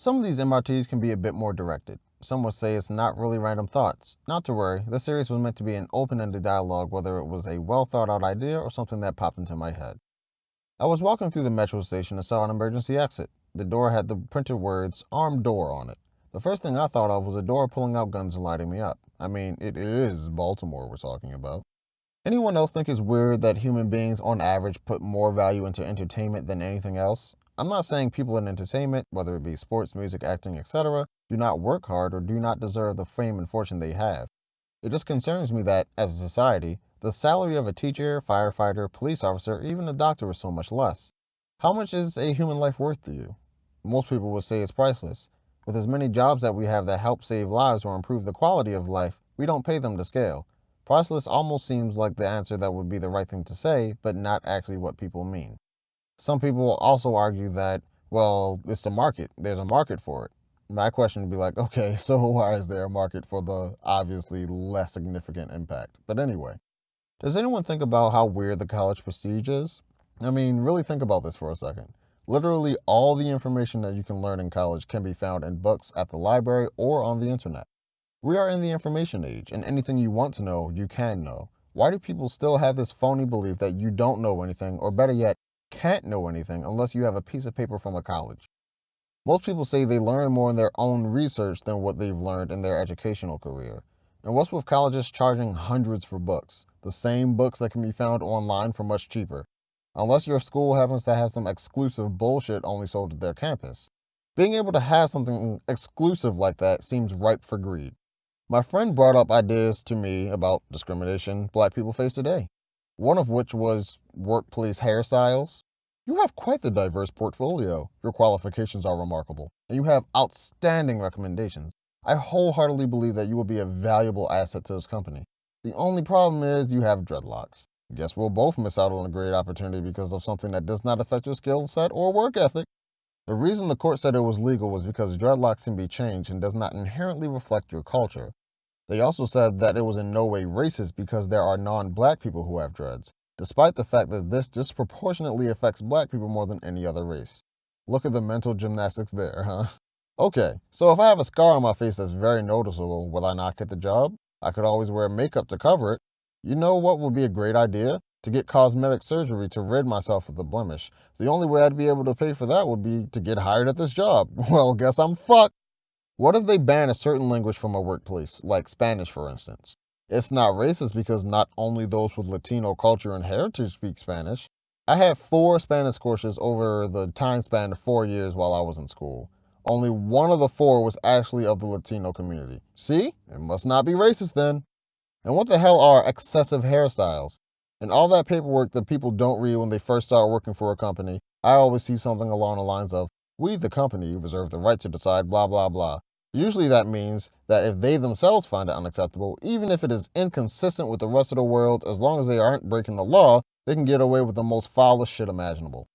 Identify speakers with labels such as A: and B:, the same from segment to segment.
A: Some of these MRTs can be a bit more directed. Some would say it's not really random thoughts. Not to worry, this series was meant to be an open-ended dialogue, whether it was a well-thought-out idea or something that popped into my head. I was walking through the metro station and saw an emergency exit. The door had the printed words, "Armed Door" on it. The first thing I thought of was a door pulling out guns and lighting me up. I mean, it is Baltimore we're talking about. Anyone else think it's weird that human beings on average put more value into entertainment than anything else? I'm not saying people in entertainment, whether it be sports, music, acting, etc., do not work hard or do not deserve the fame and fortune they have. It just concerns me that, as a society, the salary of a teacher, firefighter, police officer, or even a doctor is so much less. How much is a human life worth to you? Most people would say it's priceless. With as many jobs that we have that help save lives or improve the quality of life, we don't pay them to scale. Priceless almost seems like the answer that would be the right thing to say, but not actually what people mean. Some people will also argue that, well, it's the market. There's a market for it. My question would be like, okay, so why is there a market for the obviously less significant impact? But anyway, does anyone think about how weird the college prestige is? I mean, really think about this for a second. Literally all the information that you can learn in college can be found in books at the library or on the internet. We are in the information age, and anything you want to know, you can know. Why do people still have this phony belief that you don't know anything, or better yet, can't know anything unless you have a piece of paper from a college? Most people say they learn more in their own research than what they've learned in their educational career. And what's with colleges charging hundreds for books? The same books that can be found online for much cheaper. Unless your school happens to have some exclusive bullshit only sold at their campus. Being able to have something exclusive like that seems ripe for greed. My friend brought up ideas to me about discrimination black people face today. One of which was workplace hairstyles. You have quite the diverse portfolio. Your qualifications are remarkable, and you have outstanding recommendations. I wholeheartedly believe that you will be a valuable asset to this company. The only problem is you have dreadlocks. Guess we'll both miss out on a great opportunity because of something that does not affect your skill set or work ethic. The reason the court said it was legal was because dreadlocks can be changed and does not inherently reflect your culture. They also said that it was in no way racist because there are non-black people who have dreads, despite the fact that this disproportionately affects black people more than any other race. Look at the mental gymnastics there, huh? Okay, so if I have a scar on my face that's very noticeable, will I not get the job? I could always wear makeup to cover it. You know what would be a great idea? To get cosmetic surgery to rid myself of the blemish. The only way I'd be able to pay for that would be to get hired at this job. Well, guess I'm fucked. What if they ban a certain language from a workplace, like Spanish for instance? It's not racist because not only those with Latino culture and heritage speak Spanish. I had 4 Spanish courses over the time span of 4 years while I was in school. Only one of the 4 was actually of the Latino community. See? It must not be racist then. And what the hell are excessive hairstyles? And all that paperwork that people don't read when they first start working for a company, I always see something along the lines of, "We, the company, reserve the right to decide blah blah blah." Usually that means that if they themselves find it unacceptable, even if it is inconsistent with the rest of the world, as long as they aren't breaking the law, they can get away with the most foulest shit imaginable.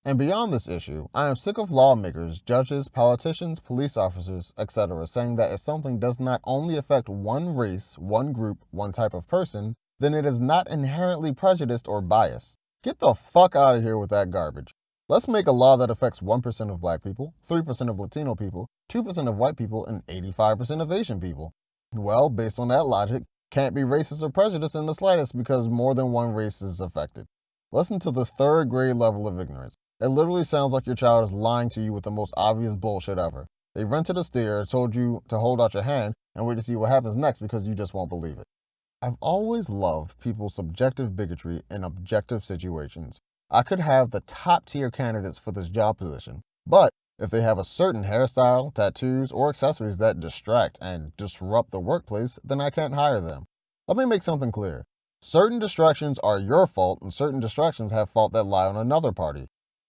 A: And beyond this issue, I am sick of lawmakers, judges, politicians, police officers, etc. saying that if something does not only affect one race, one group, one type of person, then it is not inherently prejudiced or biased. Get the fuck out of here with that garbage. Let's make a law that affects 1% of black people, 3% of Latino people, 2% of white people, and 85% of Asian people. Well, based on that logic, can't be racist or prejudiced in the slightest because more than one race is affected. Listen to this 3rd grade level of ignorance. It literally sounds like your child is lying to you with the most obvious bullshit ever. They rented a steer, told you to hold out your hand, and wait to see what happens next because you just won't believe it. I've always loved people's subjective bigotry in objective situations. I could have the top tier candidates for this job position, but if they have a certain hairstyle, tattoos, or accessories that distract and disrupt the workplace, then I can't hire them. Let me make something clear. Certain distractions are your fault and certain distractions have fault that lie on another party.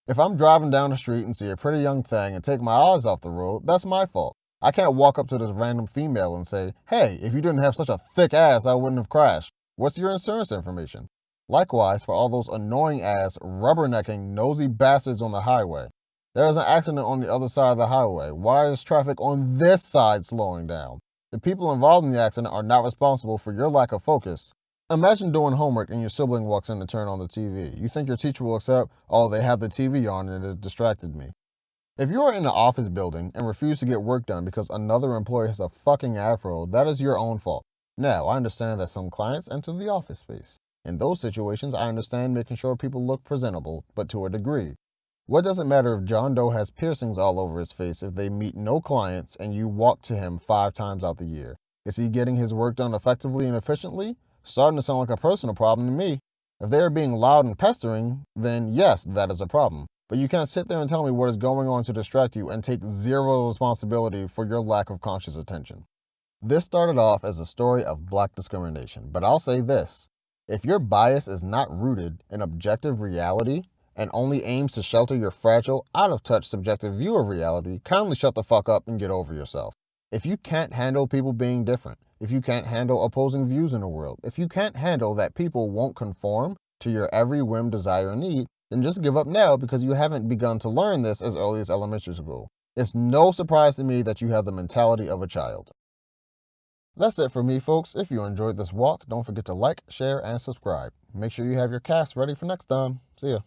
A: If I'm driving down the street and see a pretty young thing and take my eyes off the road, that's my fault. I can't walk up to this random female and say, "Hey, if you didn't have such a thick ass, I wouldn't have crashed. What's your insurance information?" Likewise, for all those annoying ass, rubbernecking, nosy bastards on the highway. There is an accident on the other side of the highway. Why is traffic on this side slowing down? The people involved in the accident are not responsible for your lack of focus. Imagine doing homework and your sibling walks in to turn on the TV. You think your teacher will accept, "Oh, they have the TV on and it distracted me." If you are in an office building and refuse to get work done because another employee has a fucking afro, that is your own fault. Now, I understand that some clients enter the office space. In those situations, I understand making sure people look presentable, but to a degree. What does it matter if John Doe has piercings all over his face if they meet no clients and you walk to him 5 times out the year? Is he getting his work done effectively and efficiently? Starting to sound like a personal problem to me. If they are being loud and pestering, then yes, that is a problem. But you can't sit there and tell me what is going on to distract you and take zero responsibility for your lack of conscious attention. This started off as a story of black discrimination, but I'll say this. If your bias is not rooted in objective reality and only aims to shelter your fragile, out-of-touch subjective view of reality, kindly shut the fuck up and get over yourself. If you can't handle people being different, if you can't handle opposing views in the world, if you can't handle that people won't conform to your every whim, desire, and need, then just give up now because you haven't begun to learn this as early as elementary school. It's no surprise to me that you have the mentality of a child. That's it for me, folks. If you enjoyed this walk, don't forget to like, share, and subscribe. Make sure you have your cast ready for next time. See ya.